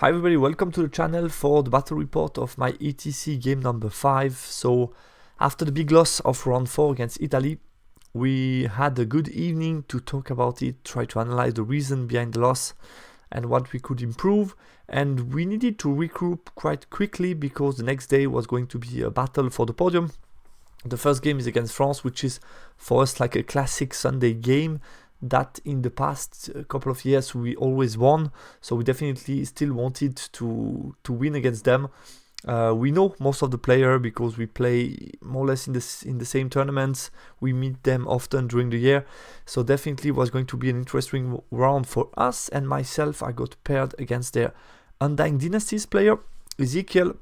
Hi everybody, welcome to the channel for the battle report of my ETC game number 5. So after the big loss of round 4 against Italy, we had a good evening to talk about it, try to analyze the reason behind the loss and what we could improve. And we needed to regroup quite quickly because the next day was going to be a battle for the podium. The first game is against France, which is for us like a classic Sunday game that in the past couple of years we always won, so we definitely still wanted to win against them. We know most of the player because we play more or less in the same tournaments. We meet them often during the year, so definitely was going to be an interesting round for us and myself. I got paired against their Undying Dynasties player Ezekiel,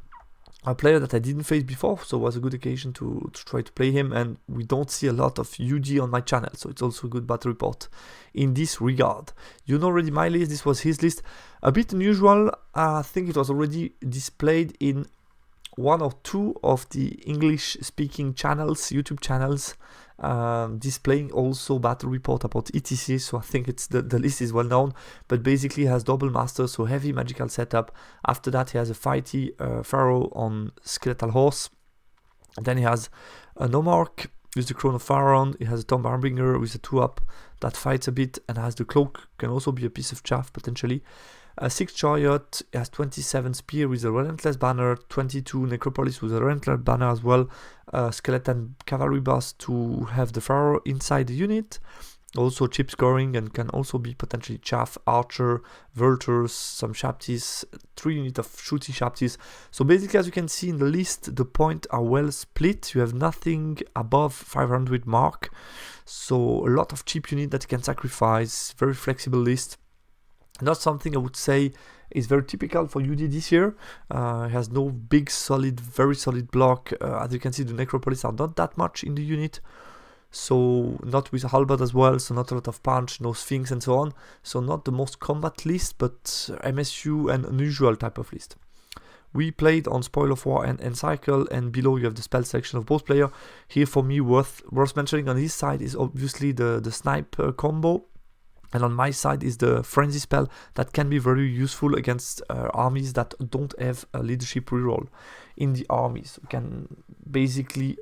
a player that I didn't face before, so it was a good occasion to try to play him. And we don't see a lot of UG on my channel, so it's also a good battle report in this regard. You know already my list, this was his list. A bit unusual, I think it was already displayed in one or two of the English speaking channels, YouTube channels, displaying also battle report about ETC, so I think it's the list is well known. But basically he has double master, so heavy magical setup. After that he has a fighty pharaoh on skeletal horse, and then he has a nomarch with the crown of pharaoh. He has a tomb harbinger with a 2-up that fights a bit and has the cloak, can also be a piece of chaff potentially. 6 chariot, he has 27 spear with a relentless banner, 22 necropolis with a relentless banner as well, skeleton cavalry boss to have the pharaoh inside the unit, also chip scoring, and can also be potentially chaff, archer, vultures, some shaptis, 3 units of shooty shaptis. So basically, as you can see in the list, the points are well split. You have nothing above 500 mark, so a lot of cheap unit that you can sacrifice. Very flexible list. Not something I would say is very typical for UD this year. It has no big solid, very solid block. As you can see, the necropolis are not that much in the unit, so not with halberd as well, so not a lot of punch, no sphinx and so on. So not the most combat list, but MSU and unusual type of list. We played on Spoil of War and Encycle, and below you have the spell section of both players. Here for me worth mentioning on his side is obviously the snipe combo. And on my side is the frenzy spell that can be very useful against armies that don't have a leadership reroll in the armies. It can basically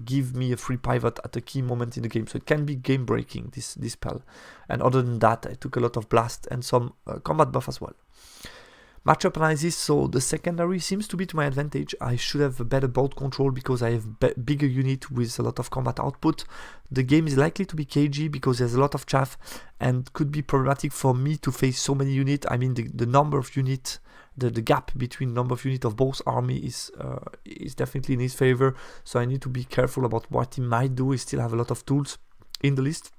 give me a free pivot at a key moment in the game, so it can be game breaking, this spell. And other than that, I took a lot of blast and some combat buff as well. Matchup analysis, so the secondary seems to be to my advantage. I should have a better board control because I have bigger unit with a lot of combat output. The game is likely to be KG because there's a lot of chaff and could be problematic for me to face so many units. I mean the number of units, the gap between number of units of both armies is definitely in his favor. So I need to be careful about what he might do. He still have a lot of tools in the list.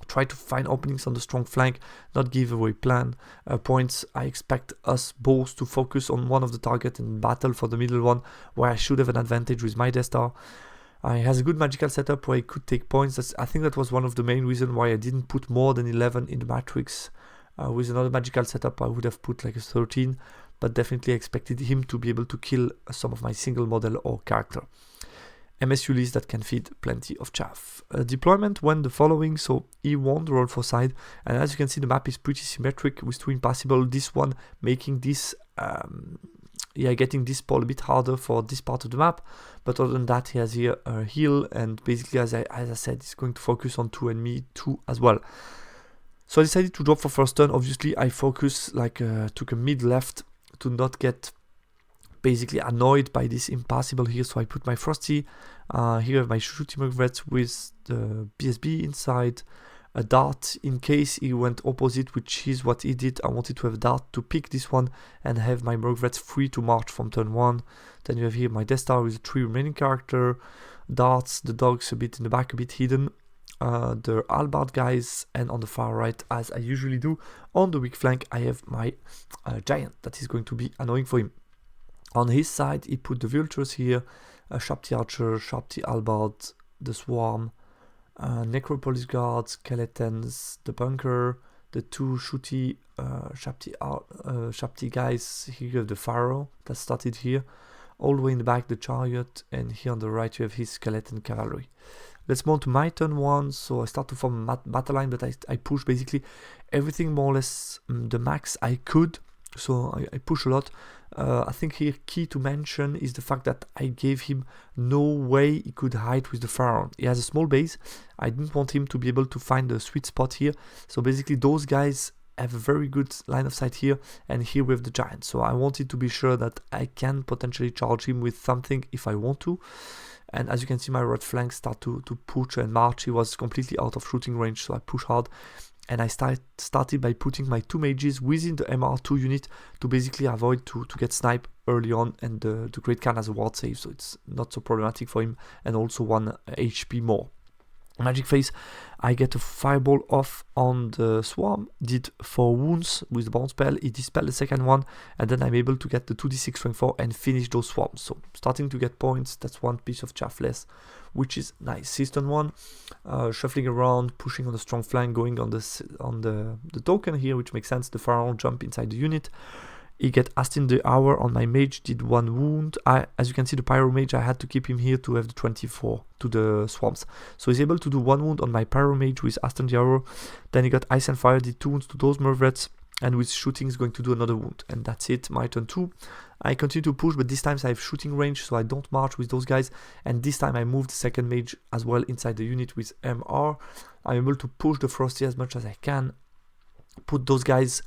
Try to find openings on the strong flank, not give away plan points. I expect us both to focus on one of the target and battle for the middle one, where I should have an advantage with my Death Star. He has a good magical setup where he could take points. I think that was one of the main reasons why I didn't put more than 11 in the matrix. With another magical setup I would have put like a 13, but definitely expected him to be able to kill some of my single model or character. MSU list that can feed plenty of chaff. Deployment went the following, so he won the roll for side, and as you can see the map is pretty symmetric with 2 impassable, this one making this getting this ball a bit harder for this part of the map. But other than that, he has here a heal, and basically as I said, he's going to focus on 2 and me 2 as well. So I decided to drop for first turn. Obviously I focus like took a mid left to not get basically annoyed by this impassable here, so I put my Frosty. Here I have my shooting regrets with the BSB inside, a dart in case he went opposite, which is what he did. I wanted to have a dart to pick this one and have my regrets free to march from turn 1. Then you have here my Death Star with 3 remaining character, darts, the dogs a bit in the back, a bit hidden, the halberd guys, and on the far right, as I usually do on the weak flank, I have my giant that is going to be annoying for him. On his side, he put the vultures here, Shapti Archer, Shapti Halberd, the Swarm, Necropolis Guard, Skeletons, the Bunker, the 2 shooty Shapti guys. Here you have the Pharaoh that started here. All the way in the back, the Chariot, and here on the right you have his Skeleton Cavalry. Let's move on to my turn 1, so I start to form a battle line, but I push basically everything more or less the max I could. So I push a lot. I think here key to mention is the fact that I gave him no way he could hide with the Pharaoh. He has a small base. I didn't want him to be able to find the sweet spot here. So basically those guys have a very good line of sight here, and here we have the giant. So I wanted to be sure that I can potentially charge him with something if I want to. And as you can see, my right flank start to push and march. He was completely out of shooting range, so I push hard. And I started by putting my 2 mages within the MR2 unit to basically avoid to get sniped early on, and the Great Khan has a ward save, so it's not so problematic for him, and also 1 HP more. Magic Phase, I get a fireball off on the swarm, did 4 wounds with the bounce spell, he dispelled the second one, and then I'm able to get the 2d6 strength 4 and finish those swarms. So starting to get points, that's 1 piece of chaff less, which is nice. System 1, shuffling around, pushing on the strong flank, going on the token here, which makes sense. The Pharaoh jump inside the unit. He get Astin the Hour on my mage, did 1 wound. As you can see, the Pyro Mage, I had to keep him here to have the 24 to the swarms. So he's able to do 1 wound on my Pyro Mage with Astin the Hour. Then he got Ice and Fire, did 2 wounds to those Mervrets, and with shooting is going to do another wound. And that's it, my turn 2. I continue to push, but this time I have shooting range, so I don't march with those guys. And this time I move the second mage as well inside the unit with MR. I'm able to push the Frosty as much as I can, put those guys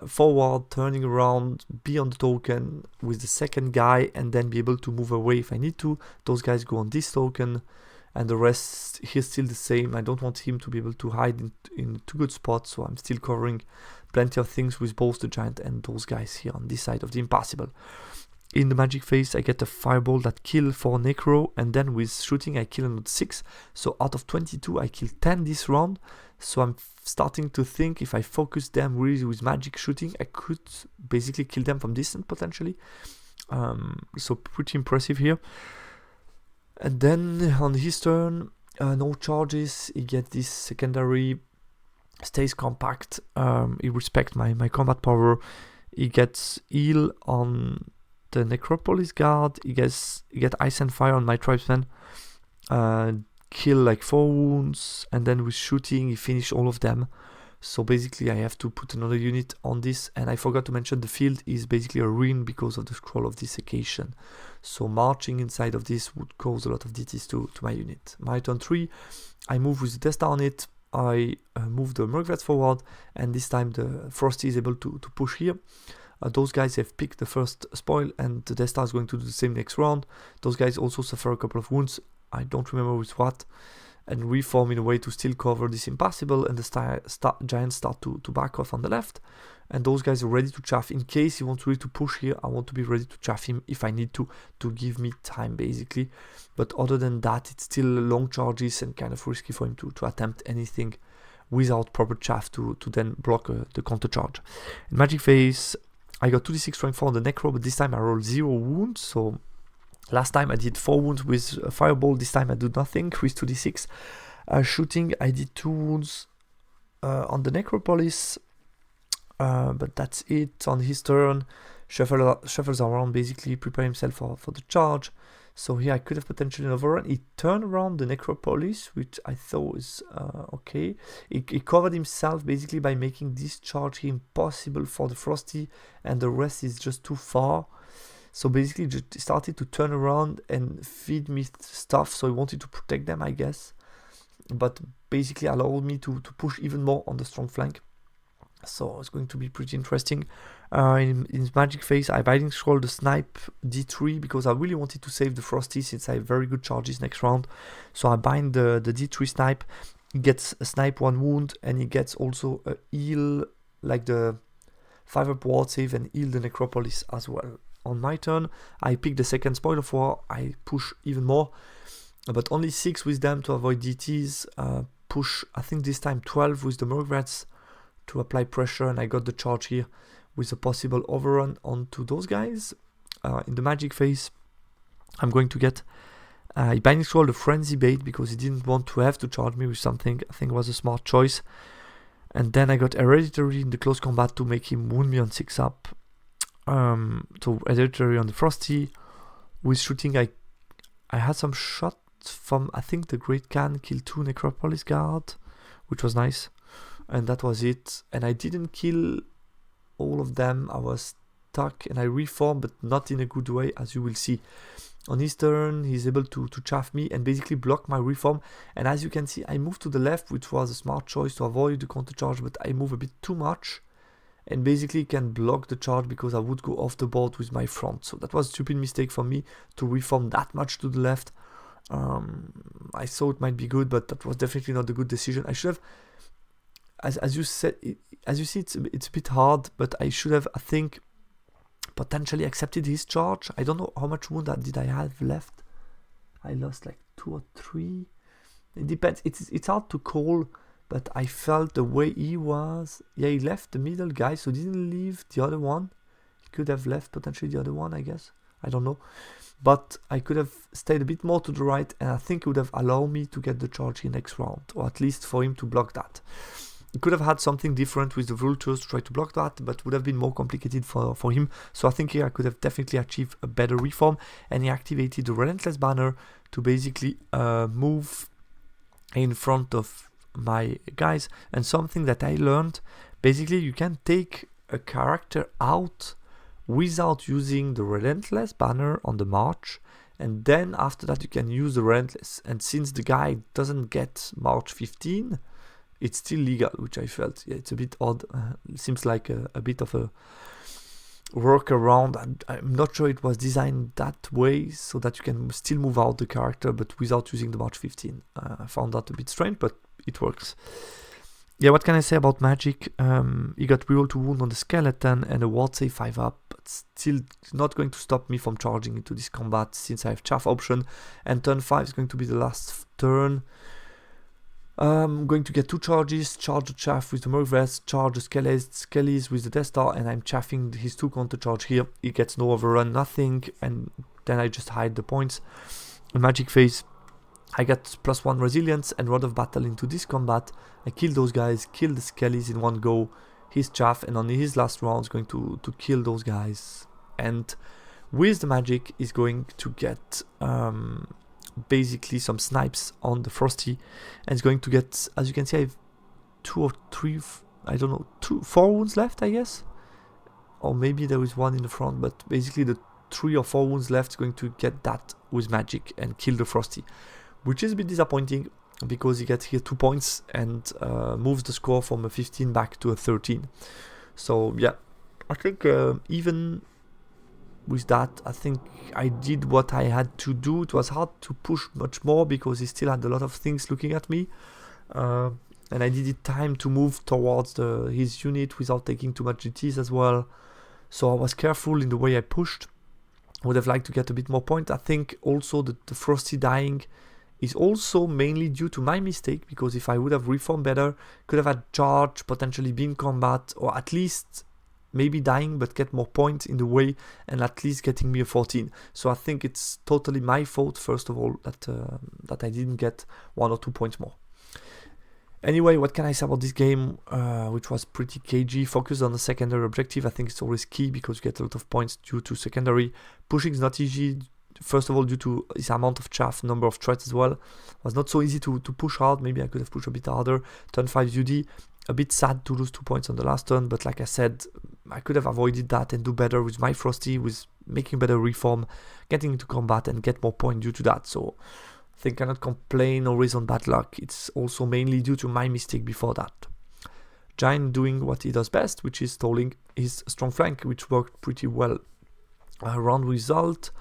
forward, turning around, be on the token with the second guy, and then be able to move away if I need to. Those guys go on this token, and the rest here's still the same. I don't want him to be able to hide in 2 good spots, so I'm still covering plenty of things with both the giant and those guys here on this side of the impassable. In the Magic Phase, I get a fireball that kill 4 necro, and then with shooting I kill another 6. So out of 22 I kill 10 this round. So I'm starting to think if I focus them really with magic shooting, I could basically kill them from distance potentially. So pretty impressive here. And then on his turn, no charges, he gets this secondary, stays compact, he respects my combat power, he gets heal on the Necropolis Guard, he get Ice and Fire on my Tribesman, kill like 4 wounds, and then with shooting he finished all of them. So basically I have to put another unit on this, and I forgot to mention the field is basically a ruin because of the Scroll of Desiccation. So marching inside of this would cause a lot of DTs to my unit. My turn 3, I move with the Testa on it, I move the Mercvrets forward, and this time the Frosty is able to push here. Those guys have picked the first spoil, and the Death Star is going to do the same next round. Those guys also suffer a couple of wounds, I don't remember with what, and reform in a way to still cover this impassable, and the giants start to back off on the left, and those guys are ready to chaff. In case he wants really to push here, I want to be ready to chaff him if I need to give me time basically. But other than that, it's still long charges and kind of risky for him to attempt anything without proper chaff to then block the counter charge. In Magic Phase, I got 2d6 strength 4 on the Necro, but this time I rolled 0 wounds. So last time I did 4 wounds with a Fireball, this time I do nothing with 2d6. Shooting, I did 2 wounds on the Necropolis, but that's it. On his turn, shuffles around, basically prepare himself for the charge. So here I could have potentially an overrun. He turned around the Necropolis, which I thought was okay. He covered himself basically by making this charge here impossible for the Frosty, and the rest is just too far. So basically just started to turn around and feed me stuff, so he wanted to protect them, I guess. But basically allowed me to push even more on the strong flank. So it's going to be pretty interesting. In his Magic Phase, I Binding Scroll the Snipe D3 because I really wanted to save the Frosty since I have very good charges next round. So I bind the D3 Snipe. He gets a Snipe 1 wound, and he gets also a heal, like the 5-up ward save, and heal the Necropolis as well. On my turn, I pick the second Spoil of War. I push even more, but only 6 with them to avoid DTs. Push, I think this time 12 with the Mercvrets to apply pressure, and I got the charge here with a possible overrun onto those guys. In the Magic Phase, I'm going to get Binding Scroll the Frenzy Bait because he didn't want to have to charge me with something. I think it was a smart choice. And then I got Hereditary in the close combat to make him wound me on 6-up. So Hereditary on the Frosty. With shooting, I had some shot from, I think, the Great Khan killed 2 Necropolis Guard, which was nice. And that was it. And I didn't kill all of them. I was stuck and I reformed, but not in a good way, as you will see. On his turn, he's able to chaff me and basically block my reform. And as you can see, I moved to the left, which was a smart choice to avoid the counter charge, but I move a bit too much and basically can block the charge because I would go off the board with my front. So that was a stupid mistake for me to reform that much to the left. I thought it might be good, but that was definitely not a good decision. I should have, as you said, as you see, it's a bit hard, but I should have, I think, potentially accepted his charge. I don't know how much wound did I have left. I lost like 2 or 3. It depends. It's hard to call, but I felt the way he was. Yeah, he left the middle guy, so didn't leave the other one. He could have left potentially the other one, I guess. I don't know. But I could have stayed a bit more to the right, and I think it would have allowed me to get the charge in next round, or at least for him to block that. He could have had something different with the vultures to try to block that, but would have been more complicated for him. So I think here I could have definitely achieved a better reform, and he activated the Relentless Banner to basically move in front of my guys. And something that I learned, basically you can take a character out without using the Relentless Banner on the march, and then after that you can use the Relentless. And since the guy doesn't get March 15, it's still legal, which I felt, yeah, it's a bit odd. It seems like a bit of a workaround. I'm not sure it was designed that way, so that you can still move out the character, but without using the March 15. I found that a bit strange, but it works. Yeah, what can I say about Magic? He got reroll to wound on the skeleton and a ward save 5 up, but still not going to stop me from charging into this combat since I have chaff option. And turn 5 is going to be the last turn. I'm going to get 2 charges, charge the chaff with the Murgress, charge the Skellies with the Death Star, and I'm chaffing his 2 counter charge here. He gets no overrun, nothing, and then I just hide the points. In Magic phase, I get +1 resilience and Rod of Battle into this combat. I kill those guys, kill the Skellies in one go, his chaff, and on his last round is going to kill those guys. And with the magic is going to get basically some snipes on the Frosty, and it's going to get, as you can see, I have 2 or 3, I don't know, 4 wounds left, I guess, or maybe there is 1 in the front, but basically the 3 or 4 wounds left is going to get that with magic and kill the Frosty, which is a bit disappointing because he gets here 2 points and moves the score from a 15 back to a 13. So yeah, I think even with that, I think I did what I had to do. It was hard to push much more because he still had a lot of things looking at me, and I needed time to move towards his unit without taking too much GTs as well. So I was careful in the way I pushed. Would have liked to get a bit more point. I think also that the Frosty dying is also mainly due to my mistake, because if I would have reformed better, could have had charge, potentially be in combat, or at least maybe dying but get more points in the way and at least getting me a 14. So I think it's totally my fault, first of all, that I didn't get 1 or 2 points more. Anyway, what can I say about this game, which was pretty cagey? Focus on the secondary objective. I think it's always key because you get a lot of points due to secondary. Pushing is not easy, first of all due to this amount of chaff, number of threats as well. It was not so easy to push hard. Maybe I could have pushed a bit harder. Turn 5 UD. A bit sad to lose 2 points on the last turn, but like I said, I could have avoided that and do better with my Frosty, with making better reform, getting into combat and get more points due to that. So I think I cannot complain or raise on bad luck. It's also mainly due to my mistake before that. Giant doing what he does best, which is stalling his strong flank, which worked pretty well. Round result.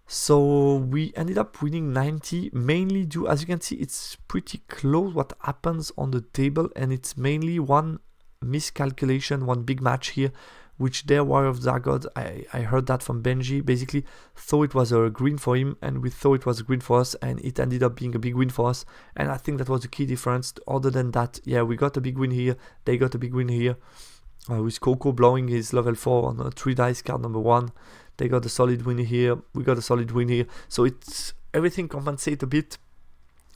So we ended up winning 90, mainly due, as you can see, it's pretty close what happens on the table, and it's mainly one miscalculation, one big match here, which their Warrior of Zagod, I heard that from Benji, basically thought it was a green for him, and we thought it was a green for us, and it ended up being a big win for us, and I think that was the key difference. Other than that, yeah, we got a big win here, they got a big win here, with Coco blowing his level 4 on a 3 dice card number 1. They got a solid win here, we got a solid win here, so it's everything compensate a bit,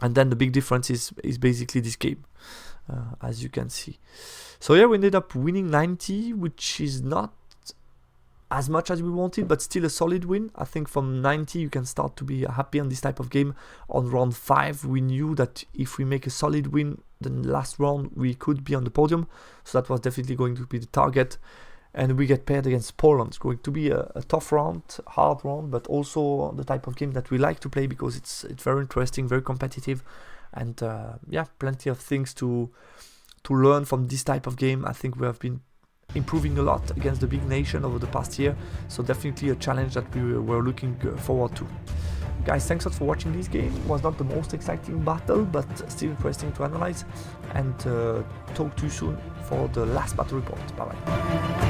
and then the big difference is basically this game, as you can see. So yeah, we ended up winning 90, which is not as much as we wanted, but still a solid win. I think from 90 you can start to be happy on this type of game. On round 5 we knew that if we make a solid win, the last round we could be on the podium, so that was definitely going to be the target. And we get paired against Poland. It's going to be a tough round, hard round, but also the type of game that we like to play because it's very interesting, very competitive, and yeah, plenty of things to learn from this type of game. I think we have been improving a lot against the big nation over the past year, so definitely a challenge that we were looking forward to. Guys, thanks a lot for watching this game. It was not the most exciting battle, but still interesting to analyze, and talk to you soon for the last battle report. Bye bye.